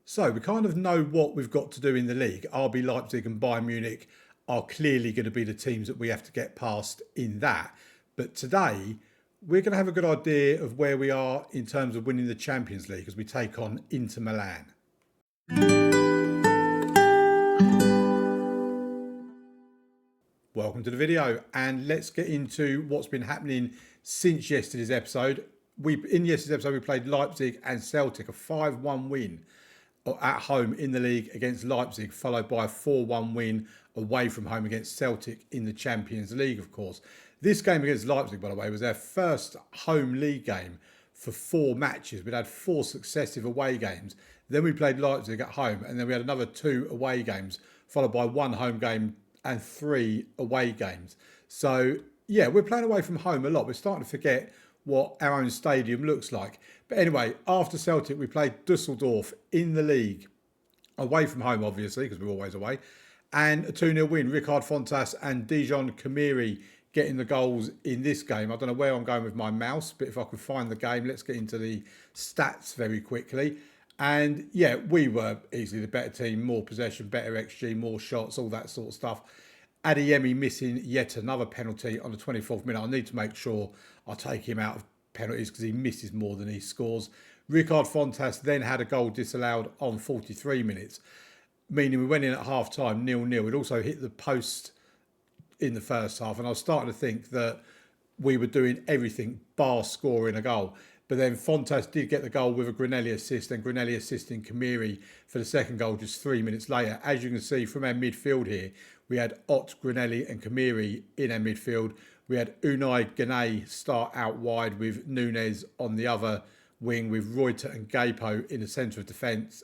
So we kind of know what we've got to do in the league. RB Leipzig and Bayern Munich are clearly going to be the teams that we have to get past in that. But today, we're going to have a good idea of where we are in terms of winning the Champions League as we take on Inter Milan. Welcome to the video, and let's get into what's been happening since yesterday's episode. In yesterday's episode, we played Leipzig and Celtic, a 5-1 win at home in the league against Leipzig, followed by a 4-1 win away from home against Celtic in the Champions League, of course. This game against Leipzig, by the way, was our first home league game for 4 matches. We'd had 4 successive away games. Then we played Leipzig at home, and then we had another 2 away games, followed by 1 home game and 3 away games. So, yeah, we're playing away from home a lot. We're starting to forget what our own stadium looks like. But anyway, after Celtic, we played Dusseldorf in the league, away from home, obviously, because we're always away, and a 2-0 win. Ricard Fontas and Dijon Kamiri getting the goals in this game. I don't know where I'm going with my mouse, but if I could find the game, let's get into the stats very quickly. And yeah, we were easily the better team, more possession, better XG, more shots, all that sort of stuff. Adeyemi missing yet another penalty on the 24th minute. I need to make sure I take him out of penalties because he misses more than he scores. Ricard Fontas then had a goal disallowed on 43 minutes, meaning we went in at half-time 0-0. It also hit the post in the first half, and I was starting to think that we were doing everything bar scoring a goal. But then Fontas did get the goal with a Granelli assist, and Granelli assisting Kamiri for the second goal just 3 minutes later. As you can see from our midfield here, we had Ott, Granelli and Kamiri in our midfield. We had Unai Ganay start out wide with Nunes on the other wing, with Reuter and Gapo in the centre of defence.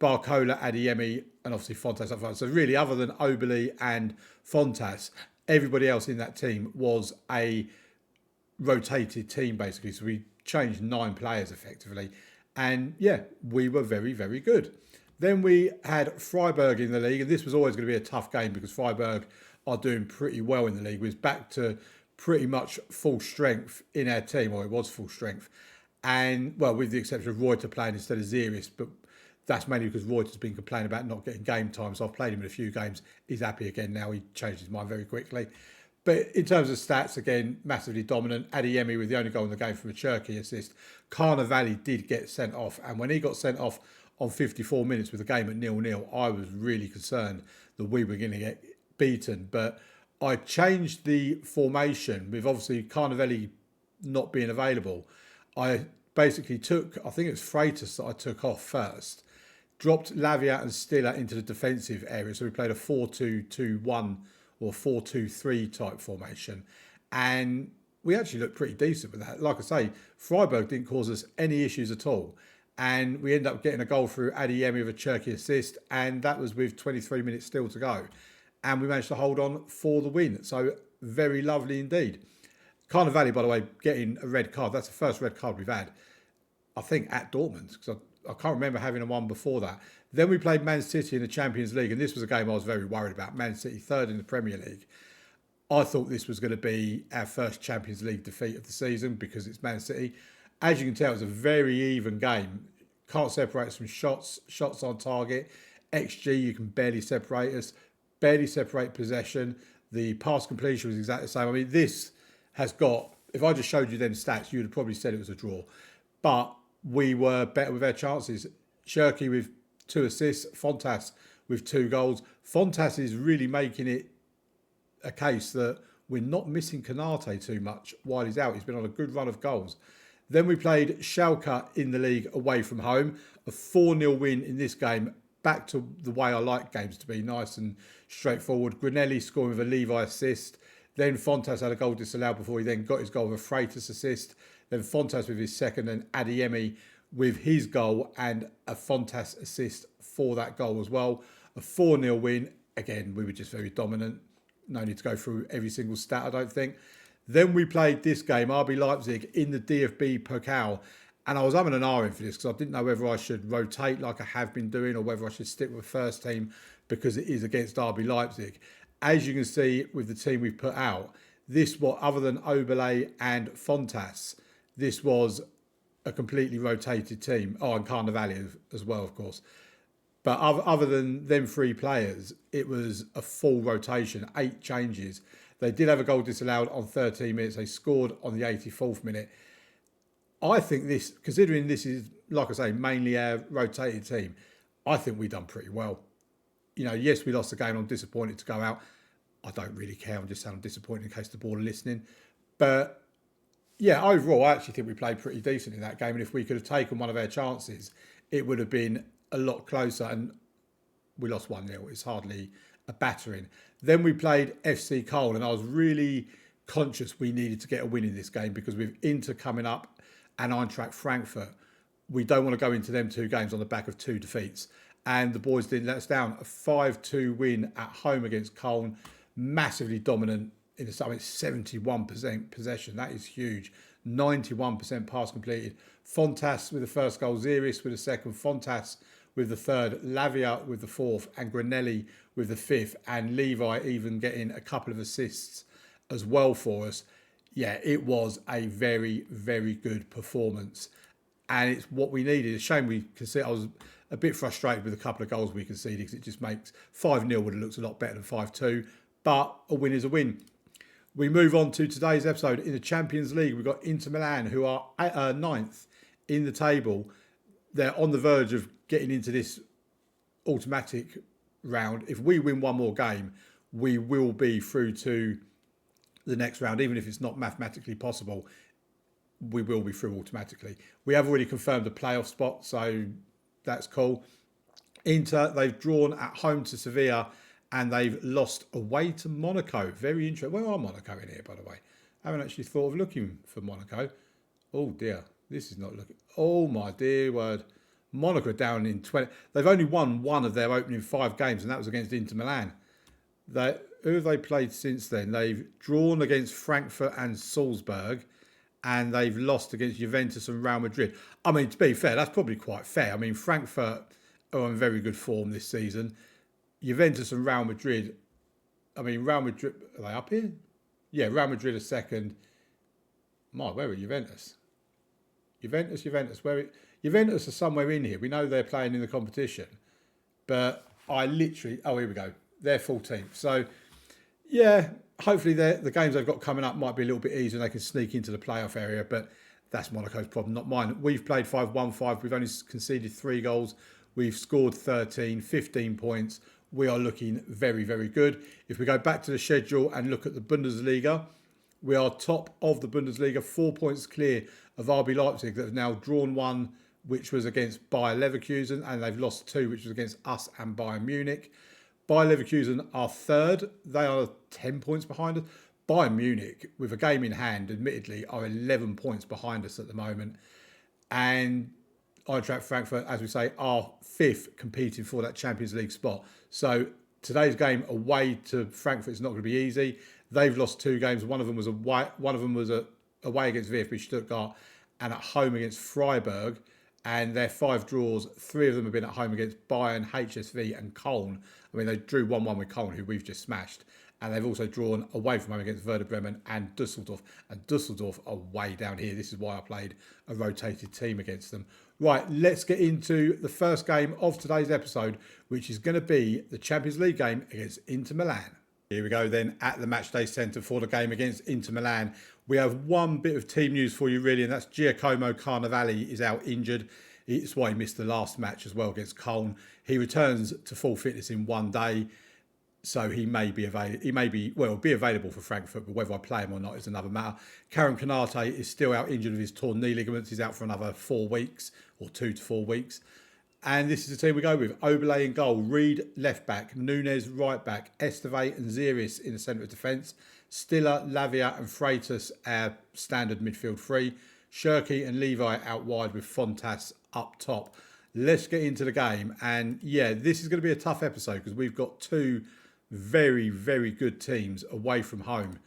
Barcola, Adeyemi and obviously Fontas up front. So really, other than Oberle and Fontas, everybody else in that team was a rotated team basically. So we changed 9 players effectively. And yeah, we were very, very good. Then we had Freiburg in the league, and this was always going to be a tough game because Freiburg are doing pretty well in the league. We was back to pretty much full strength in our team, or it was full strength. And, well, with the exception of Reuter playing instead of Ziris, but that's mainly because Reuter's been complaining about not getting game time, so I've played him in a few games. He's happy again now. He changed his mind very quickly. But in terms of stats, again, massively dominant. Adeyemi with the only goal in the game from a Cherki assist. Carnevali did get sent off, and when he got sent off on 54 minutes with the game at 0-0, I was really concerned that we were going to get beaten. But I changed the formation with obviously Carnevali not being available. I basically took, I think it was Freitas that I took off first, dropped Lavia and Stiller into the defensive area. So we played a 4-2-2-1 or 4-2-3 type formation. And we actually looked pretty decent with that. Like I say, Freiburg didn't cause us any issues at all. And we ended up getting a goal through Adeyemi with a Cherki assist. And that was with 23 minutes still to go. And we managed to hold on for the win. So very lovely indeed. Carnevali, by the way, getting a red card. That's the first red card we've had, I think, at Dortmund. Because I can't remember having a one before that. Then we played Man City in the Champions League. And this was a game I was very worried about. Man City, 3rd in the Premier League. I thought this was going to be our first Champions League defeat of the season because it's Man City. As you can tell, it's a very even game. Can't separate us from shots on target. XG, you can barely separate us. Barely separate possession. The pass completion was exactly the same. I mean, this has got, if I just showed you them stats, you would have probably said it was a draw. But we were better with our chances. Cherki with 2 assists. Fontas with 2 goals. Fontas is really making it a case that we're not missing Konate too much while he's out. He's been on a good run of goals. Then we played Schalke in the league away from home. A 4-0 win in this game. Back to the way I like games to be, nice and straightforward. Granelli scoring with a Levi assist. Then Fontas had a goal disallowed before he then got his goal with a Freitas assist. Then Fontas with his second, and Adeyemi with his goal and a Fontas assist for that goal as well. A 4-0 win. Again, we were just very dominant. No need to go through every single stat, I don't think. Then we played this game, RB Leipzig, in the DFB Pokal. And I was umming and ahhing for this because I didn't know whether I should rotate like I have been doing or whether I should stick with the first team because it is against RB Leipzig. As you can see with the team we've put out, this was, other than Oberle and Fontas, this was a completely rotated team. Oh, and Carnivale as well, of course. But other than them three players, it was a full rotation, 8 changes. They did have a goal disallowed on 13 minutes. They scored on the 84th minute. I think this, considering this is, like I say, mainly our rotated team, I think we've done pretty well. You know, yes, we lost the game. I'm disappointed to go out. I don't really care. I'm just saying I'm disappointed in case the board are listening. But yeah, overall, I actually think we played pretty decent in that game. And if we could have taken one of our chances, it would have been a lot closer. And we lost 1-0. It's hardly a battering. Then we played FC Cole, and I was really conscious we needed to get a win in this game because with Inter coming up and Eintracht Frankfurt, we don't want to go into them 2 games on the back of 2 defeats. And the boys didn't let us down. A 5-2 win at home against Cologne, massively dominant in the summer. It's 71% possession. That is huge. 91% pass completed. Fontas with the first goal, Ziris with the second, Fontas with the third, Lavia with the fourth, and Granelli with the fifth, and Levi even getting a couple of assists as well for us. Yeah, it was a very, very good performance. And it's what we needed. It's a shame we conceded. I was a bit frustrated with a couple of goals we conceded because it just makes 5-0 would have looked a lot better than 5-2. But a win is a win. We move on to today's episode. In the Champions League, we've got Inter Milan, who are 9th in the table. They're on the verge of getting into this automatic round. If we win one more game, we will be through to the next round, even if it's not mathematically possible. We will be through automatically. We have already confirmed a playoff spot, so that's cool. Inter, they've drawn at home to Sevilla and they've lost away to Monaco. Very interesting. Where are Monaco in here, by the way? I haven't actually thought of looking for Monaco. Oh dear, this is not looking. Oh my dear word. Monaco down in 20. They've only won one of their opening 5 games, and that was against Inter Milan. Who have they played since then? They've drawn against Frankfurt and Salzburg, and they've lost against Juventus and Real Madrid. I mean, to be fair, that's probably quite fair. I mean, Frankfurt are in very good form this season. Juventus and Real Madrid, Real Madrid, are they up here? Yeah, Real Madrid are second. Where are Juventus? Juventus, Juventus are somewhere in here. We know they're playing in the competition. But here we go. They're 14th. So, yeah, hopefully the games they've got coming up might be a little bit easier and they can sneak into the playoff area. But that's Monaco's problem, not mine. We've played 5-1-5. We've only conceded 3 goals. We've scored 15 points. We are looking very, very good. If we go back to the schedule and look at the Bundesliga, we are top of the Bundesliga, 4 points clear of RB Leipzig that have now drawn 1, which was against Bayer Leverkusen, and they've lost 2, which was against us and Bayern Munich. Bayer Leverkusen are 3rd. They are 10 points behind us. Bayern Munich, with a game in hand, admittedly, are 11 points behind us at the moment. And Eintracht Frankfurt, as we say, are 5th, competing for that Champions League spot. So today's game away to Frankfurt is not going to be easy. They've lost 2 games. One of them was away against VfB Stuttgart and at home against Freiburg. And their 5 draws, 3 of them have been at home against Bayern, HSV and Köln. I mean, they drew 1-1 with Köln, who we've just smashed. And they've also drawn away from home against Werder Bremen and Dusseldorf. And Dusseldorf are way down here. This is why I played a rotated team against them. Right, let's get into the first game of today's episode, which is going to be the Champions League game against Inter Milan. Here we go then at the Matchday Centre for the game against Inter Milan. We have one bit of team news for you really, and that's Giacomo Carnivale is out injured. It's why he missed the last match as well against Cologne. He returns to full fitness in 1 day, so he may be available for Frankfurt, but whether I play him or not is another matter. Karim Konate is still out injured with his torn knee ligaments. He's out for another 4 weeks, or 2 to 4 weeks. And this is the team we go with. Oberle in goal, Reed left back, Nunez right back, Esteve and Ziris in the centre of defence, Stiller, Lavia and Freitas our standard midfield 3, Shirky and Levi out wide with Fontas up top. Let's get into the game. And yeah, this is going to be a tough episode because we've got 2 very, very good teams away from home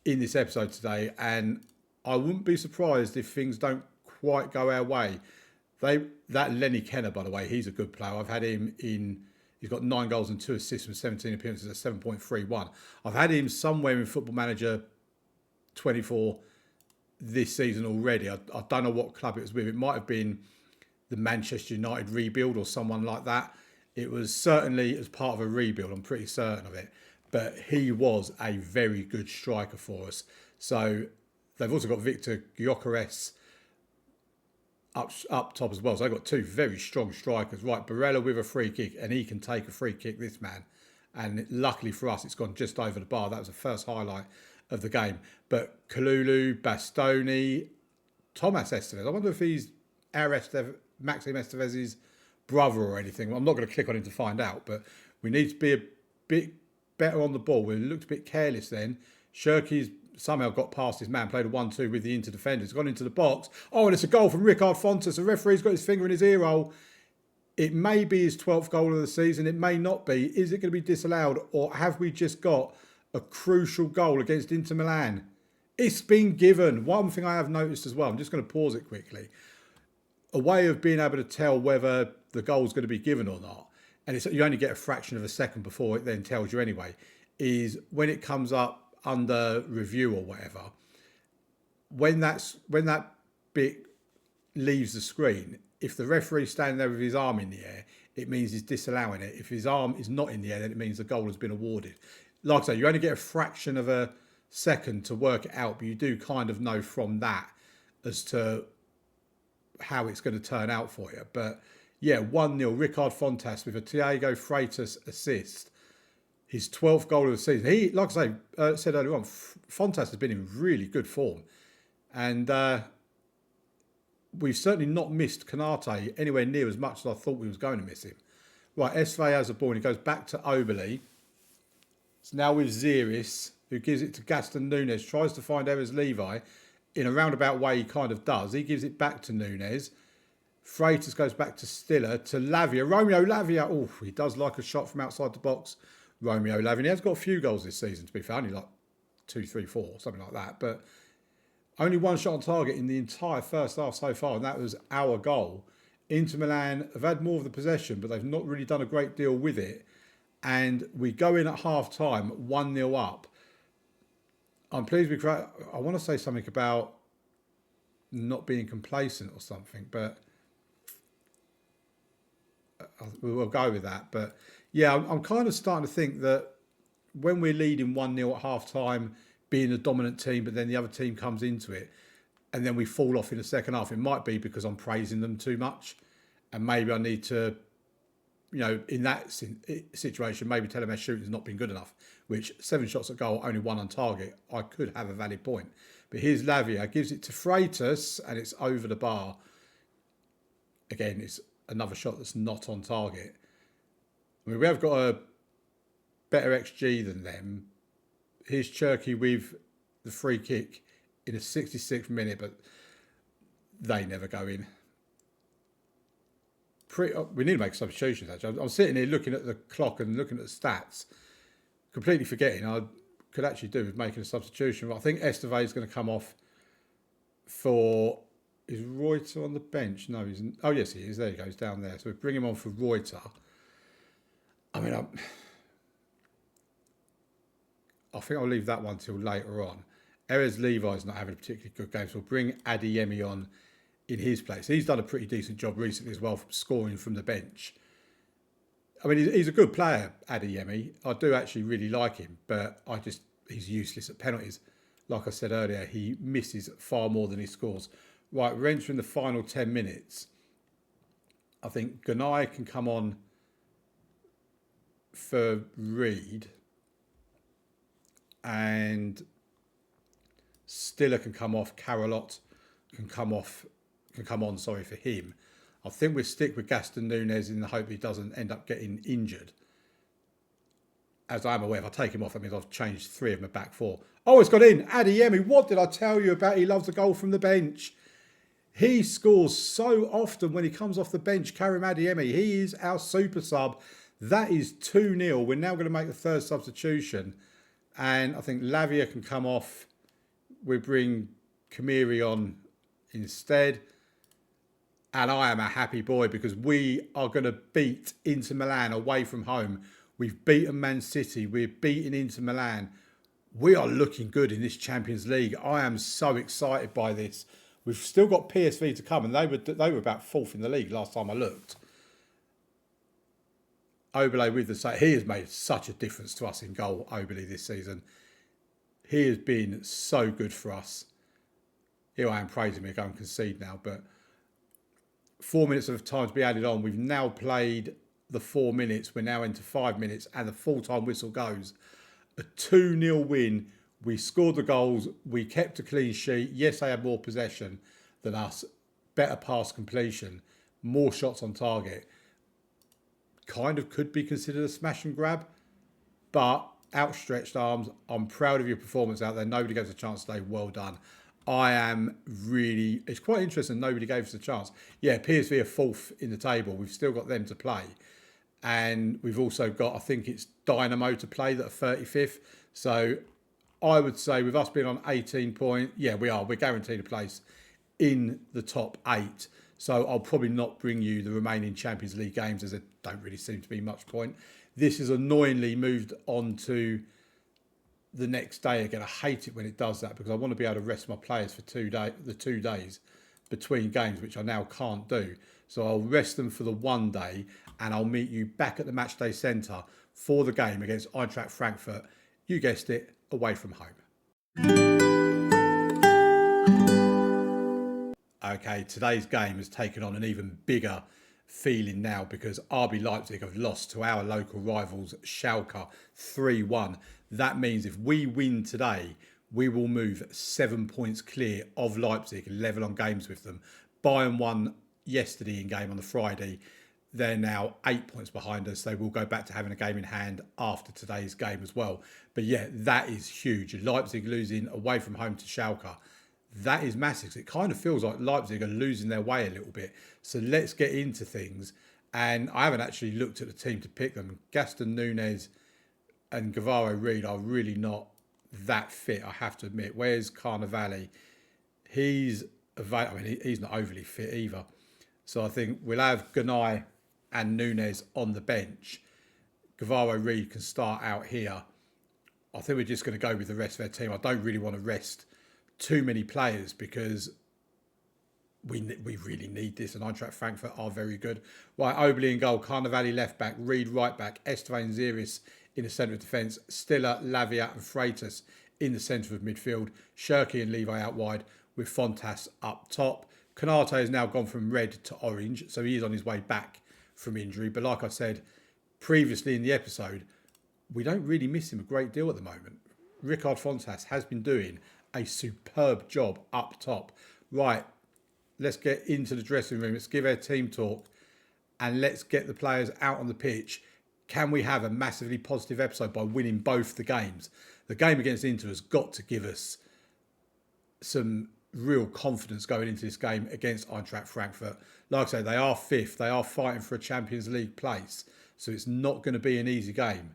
in this episode today. And I wouldn't be surprised if things don't quite go our way. That Lenny Kenner, by the way, he's a good player. I've had him he's got 9 goals and 2 assists from 17 appearances at 7.31. I've had him somewhere in Football Manager 24 this season already. I don't know what club it was with. It might have been the Manchester United rebuild or someone like that. It was certainly as part of a rebuild. I'm pretty certain of it. But he was a very good striker for us. So they've also got Victor Gyökeres up top as well. So they've got two very strong strikers. Right, Barella with a free kick, and he can take a free kick, this man. And luckily for us, it's gone just over the bar. That was the first highlight of the game. But Kalulu, Bastoni, Thomas Estevez. I wonder if he's Maxime Estevez's brother or anything. I'm not going to click on him to find out, but we need to be a bit better on the ball. We looked a bit careless then. Shirky's somehow got past his man, played a 1-2 with the Inter defenders, gone into the box. Oh, and it's a goal from Ricard Fontes. The referee's got his finger in his ear hole. It may be his 12th goal of the season. It may not be. Is it going to be disallowed, or have we just got a crucial goal against Inter Milan? It's been given. One thing I have noticed as well, I'm just going to pause it quickly, a way of being able to tell whether the goal's going to be given or not, and you only get a fraction of a second before it then tells you anyway, is when it comes up under review or whatever, when that bit leaves the screen, if the referee's standing there with his arm in the air, it means he's disallowing it. If his arm is not in the air, then it means the goal has been awarded. Like I say, you only get a fraction of a second to work it out, but you do kind of know from that as to how it's going to turn out for you. But yeah, 1-0, Ricard Fontes with a Thiago Freitas assist. His 12th goal of the season. He, like I said earlier on, Fontes has been in really good form. And we've certainly not missed Konate anywhere near as much as I thought we was going to miss him. Right, Esve has a ball and he goes back to Oberle. It's now with Ziris, who gives it to Gaston Nunes, tries to find Erez Levi. In a roundabout way, he kind of does. He gives it back to Nunes. Freitas goes back to Stiller, to Lavia. Romeo Lavia, oh, he does like a shot from outside the box. Romeo Lavia, he has got a few goals this season, to be fair, only like 2, 3, 4, something like that. But only one shot on target in the entire first half so far, and that was our goal. Inter Milan have had more of the possession, but they've not really done a great deal with it. And we go in at half-time, 1-0 up. I'm pleased with... I want to say something about not being complacent or something, but we'll go with that. But yeah, I'm kind of starting to think that when we're leading 1-0 at half-time, being a dominant team, but then the other team comes into it, and then we fall off in the second half, it might be because I'm praising them too much, and maybe I need to, in that situation, maybe tell them their shooting's not been good enough, which 7 shots at goal, only 1 on target, I could have a valid point. But here's Lavia, gives it to Freitas, and it's over the bar. Again, it's another shot that's not on target. I mean, we have got a better XG than them. Here's Cherky with the free kick in the 66th minute, but they never go in. We need to make substitutions, actually. I'm sitting here looking at the clock and looking at the stats, completely forgetting I could actually do with making a substitution. But I think Esteve is going to come off for... Is Reuter on the bench? No, he's... Oh, yes, he is. There he goes, down there. So we bring him on for Reuter. I mean, I think I'll leave that one till later on. Erez Levi's not having a particularly good game, so we'll bring Adeyemi on in his place. He's done a pretty decent job recently as well, from scoring from the bench. I mean, he's a good player, Adeyemi. I do actually really like him, but he's useless at penalties. Like I said earlier, he misses far more than he scores. Right, we're entering the final 10 minutes. I think Ganai can come on for Reed, and Stiller can come off. Carolot can come on for him. I think we'll stick with Gaston Nunes in the hope he doesn't end up getting injured. As I'm aware, if I take him off, that means I've changed 3 of my back 4. Oh, it's got in. Adeyemi, what did I tell you about? He loves a goal from the bench. He scores so often when he comes off the bench. Karim Adeyemi, he is our super sub. That is 2-0. We're now going to make the third substitution. And I think Lavia can come off. We bring Kamiri on instead. And I am a happy boy because we are going to beat Inter Milan away from home. We've beaten Man City. We're beating Inter Milan. we are looking good in this Champions League. I am so excited by this. We've still got PSV to come, and they were about 4th in the league last time I looked. Oberle with the save. He has made such a difference to us in goal, Oberle, this season. He has been so good for us. Here I am praising me, I go and concede now, but 4 minutes of time to be added on. We've now played the 4 minutes. We're now into 5 minutes, and the full-time whistle goes. A 2-0 win. We scored the goals. We kept a clean sheet. Yes, they had more possession than us. Better pass completion. More shots on target. Kind of could be considered a smash and grab, but outstretched arms. I'm proud of your performance out there. Nobody gave us a chance today. Well done. I am really... It's quite interesting nobody gave us a chance. Yeah, PSV are 4th in the table. We've still got them to play. And we've also got, I think it's Dynamo to play that are 35th. So I would say with us being on 18 points, yeah, we are. We're guaranteed a place in the top 8. So I'll probably not bring you the remaining Champions League games as there don't really seem to be much point. This is annoyingly moved on to the next day again. I hate it when it does that because I want to be able to rest my players for the 2 days between games, which I now can't do. So I'll rest them for the 1 day and I'll meet you back at the Matchday Centre for the game against Eintracht Frankfurt. You guessed it, away from home. Okay, today's game has taken on an even bigger feeling now because RB Leipzig have lost to our local rivals Schalke 3-1. That means if we win today, we will move 7 points clear of Leipzig, level on games with them. Bayern won yesterday in game on the Friday. They're now 8 points behind us. They will go back to having a game in hand after today's game as well. But yeah, that is huge. Leipzig losing away from home to Schalke. That is massive. It kind of feels like Leipzig are losing their way a little bit. So let's get into things. And I haven't actually looked at the team to pick them. Gaston Nunez and Guevara Reed are really not that fit, I have to admit. Where's Carnevale? He's not overly fit either. So I think we'll have Ganai and Nunez on the bench. Guevara Reed can start out here. I think we're just going to go with the rest of their team. I don't really want to rest too many players because we really need this, and Eintracht Frankfurt are very good. Right, Oberle in goal, Carnevale left back, Reed right back, Estevan Ziris in the centre of defence, Stiller, Lavia and Freitas in the centre of midfield, Shirky and Levi out wide with Fontas up top. Konate has now gone from red to orange, so he is on his way back from injury. But like I said previously in the episode, we don't really miss him a great deal at the moment. Ricard Fontas has been doing a superb job up top. Right, let's get into the dressing room. Let's give our team talk and let's get the players out on the pitch. Can we have a massively positive episode by winning both the games? The game against Inter has got to give us some real confidence going into this game against Eintracht Frankfurt. Like I say, they are 5th. They are fighting for a Champions League place. So it's not going to be an easy game.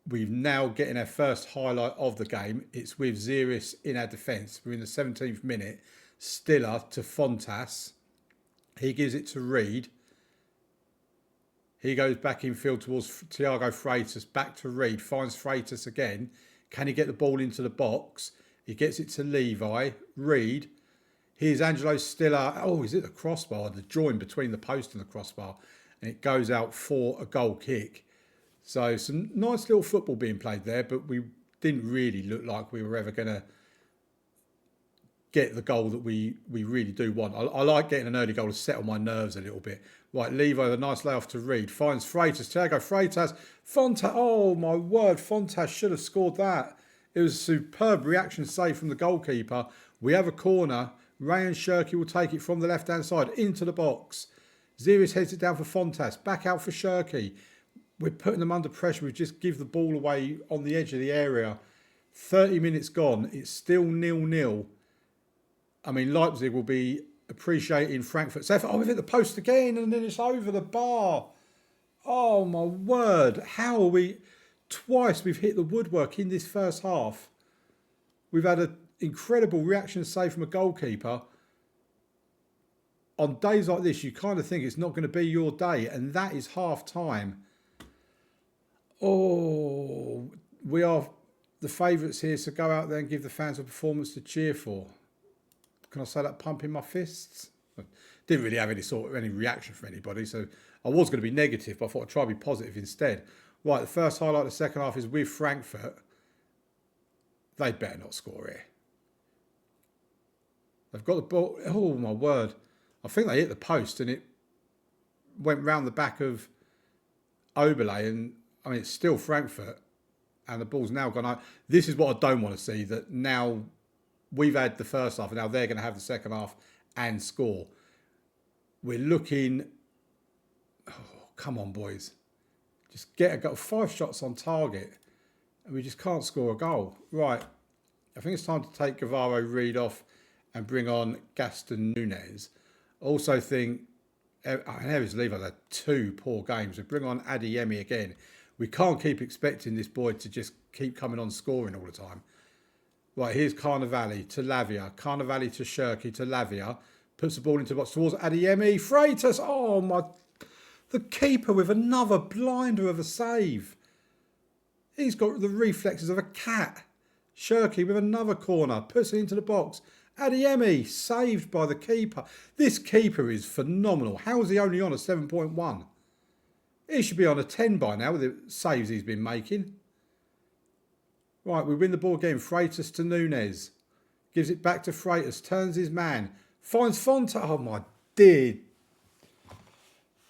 We're now getting our first highlight of the game. It's with Ziris in our defence. We're in the 17th minute. Stiller to Fontas. He gives it to Reed. He goes back in field towards Thiago Freitas. Back to Reed. Finds Freitas again. Can he get the ball into the box? He gets it to Levi. Reed. Here's Angelo Stiller. Oh, is it the crossbar? The join between the post and the crossbar. And it goes out for a goal kick. So some nice little football being played there, but we didn't really look like we were ever going to get the goal that we really do want. I like getting an early goal to settle my nerves a little bit. Right, Levi, a nice layoff to Reed. Finds Freitas. Thiago Freitas. Fontas. Oh, my word. Fontas should have scored that. It was a superb reaction save from the goalkeeper. We have a corner. Rayan Shirky will take it from the left-hand side into the box. Ziris heads it down for Fontas. Back out for Shirky. We're putting them under pressure. We just give the ball away on the edge of the area. 30 minutes gone. It's still 0-0. I mean, Leipzig will be appreciating Frankfurt's effort. Oh, we've hit the post again and then it's over the bar. Oh, my word. How are we... Twice we've hit the woodwork in this first half. We've had an incredible reaction save from a goalkeeper. On days like this, you kind of think it's not going to be your day. And that is half time. Oh, we are the favourites here, so go out there and give the fans a performance to cheer for. Can I say that pumping my fists? Didn't really have any reaction from anybody, so I was going to be negative, but I thought I'd try to be positive instead. Right, the first highlight of the second half is with Frankfurt. They better not score here. They've got the ball. Oh, my word. I think they hit the post and it went round the back of Oberle. And, I mean, it's still Frankfurt. And the ball's now gone out. This is what I don't want to see, that now we've had the first half and now they're going to have the second half and score. We're looking... Oh, come on, boys. Just get a goal. 5 shots on target. And we just can't score a goal. Right. I think it's time to take Guevara Reed off and bring on Gaston Nunez. Also think... Harry's Lever had 2 poor games. We bring on Adeyemi again. We can't keep expecting this boy to just keep coming on scoring all the time. Right, here's Carnevale to Lavia. Carnevale to Shirky to Lavia. Puts the ball into the box towards Adeyemi. Freitas. Oh, my... The keeper with another blinder of a save. He's got the reflexes of a cat. Shirky with another corner. Puts it into the box. Adeyemi saved by the keeper. This keeper is phenomenal. How is he only on a 7.1? He should be on a 10 by now with the saves he's been making. Right, we win the ball again. Freitas to Nunez. Gives it back to Freitas. Turns his man. Finds Fonta. Oh, my dear.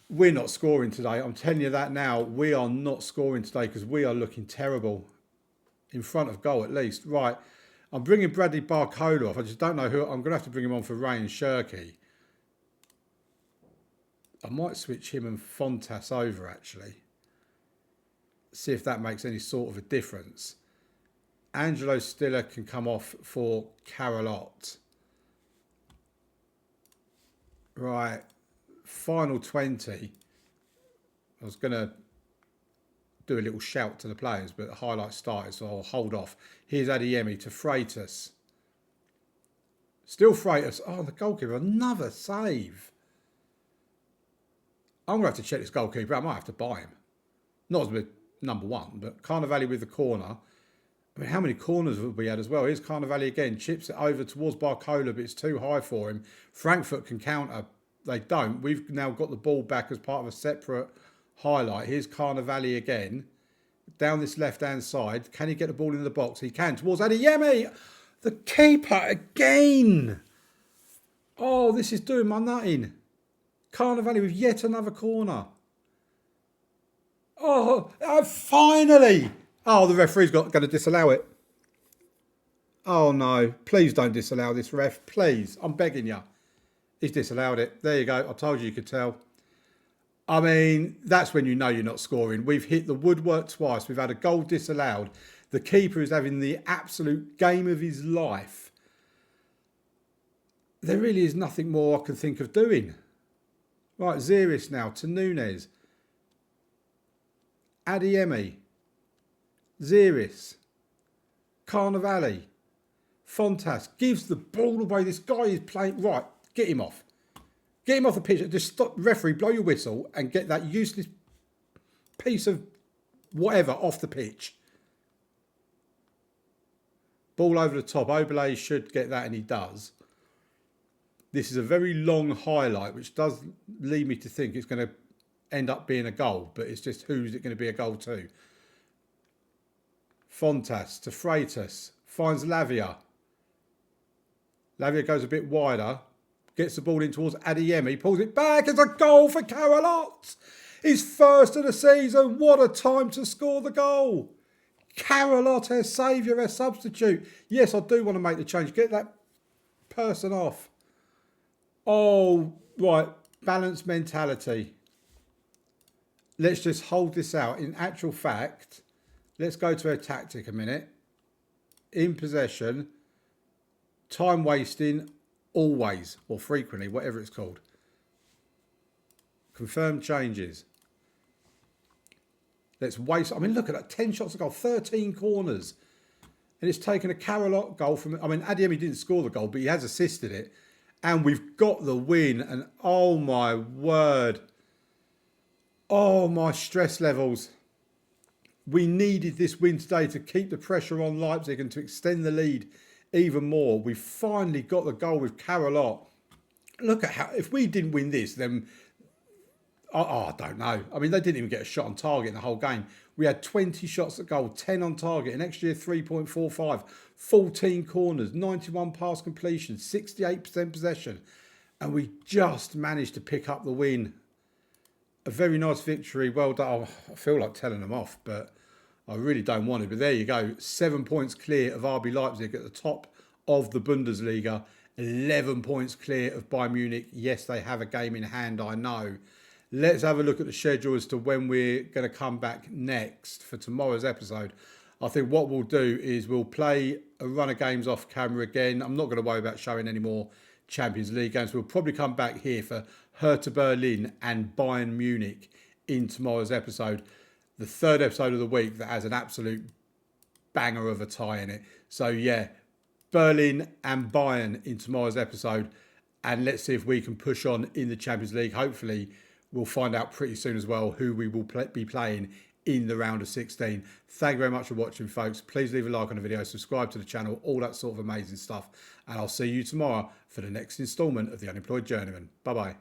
We're not scoring today. I'm telling you that now. We are not scoring today because we are looking terrible. In front of goal, at least. Right. I'm bringing Bradley Barcola off. I just don't know who. I'm going to have to bring him on for Ray and Shirky. I might switch him and Fontas over, actually. See if that makes any sort of a difference. Angelo Stiller can come off for Carolot. Right. Final 20. I was going to do a little shout to the players, but the highlight started, so I'll hold off. Here's Adeyemi to Freitas. Still Freitas. Oh, the goalkeeper. Another save. I'm going to have to check this goalkeeper. I might have to buy him. Not as number 1, but Carnevale with the corner. I mean, how many corners have we had as well? Here's Carnevale again. Chips it over towards Barcola, but it's too high for him. Frankfurt can counter. They don't. We've now got the ball back as part of a separate highlight. Here's Carnevale again. Down this left-hand side. Can he get the ball in the box? He can. Towards Adeyemi. The keeper again. Oh, this is doing my nutting. Carnevale with yet another corner. Oh, finally. Oh, the referee's going to disallow it. Oh, no. Please don't disallow this, ref. Please. I'm begging you. He's disallowed it. There you go. I told you could tell. I mean, that's when you know you're not scoring. We've hit the woodwork twice. We've had a goal disallowed. The keeper is having the absolute game of his life. There really is nothing more I can think of doing. Right, Ziris now to Nunez. Adeyemi. Ziris. Carnevale. Fontas gives the ball away. This guy is playing... Right, get him off. Get him off the pitch. Just stop, referee, blow your whistle and get that useless piece of whatever off the pitch. Ball over the top. Oberle should get that, and he does. This is a very long highlight, which does lead me to think it's going to end up being a goal, but it's just who's it going to be a goal to. Fontas to Freitas. Finds Lavia. Lavia goes a bit wider. Gets the ball in towards Adeyemi. Pulls it back. It's a goal for Carolot. His first of the season. What a time to score the goal. Carolot, our saviour, our substitute. Yes, I do want to make the change. Get that person off. Oh, right. Balanced mentality. Let's just hold this out. In actual fact, let's go to our tactic a minute. In possession. Time wasting. Always, or frequently, whatever it's called. Confirm changes. Let's waste... I mean, look at that. 10 shots a goal, 13 corners. And it's taken a Carolot goal from... I mean, Adeyemi didn't score the goal, but he has assisted it. And we've got the win. And oh, my word. Oh, my stress levels. We needed this win today to keep the pressure on Leipzig and to extend the lead even more. We finally got the goal with Carolot. Look at how, if we didn't win this, then I don't know. I mean, they didn't even get a shot on target in the whole game. We had 20 shots at goal, 10 on target, an extra 3.45, 14 corners, 91 pass completion, 68% possession. And we just managed to pick up the win. A very nice victory. Well done. I feel like telling them off, but I really don't want to. But there you go. 7 points clear of RB Leipzig at the top of the Bundesliga. 11 points clear of Bayern Munich. Yes, they have a game in hand, I know. Let's have a look at the schedule as to when we're going to come back next for tomorrow's episode. I think what we'll do is we'll play a run of games off camera again. I'm not going to worry about showing any more Champions League games. We'll probably come back here for Hertha Berlin and Bayern Munich in tomorrow's episode. The third episode of the week that has an absolute banger of a tie in it. So yeah, Berlin and Bayern in tomorrow's episode. And let's see if we can push on in the Champions League. Hopefully, we'll find out pretty soon as well who we will be playing in the round of 16. Thank you very much for watching, folks. Please leave a like on the video, subscribe to the channel, all that sort of amazing stuff. And I'll see you tomorrow for the next instalment of the Unemployed Journeyman. Bye-bye.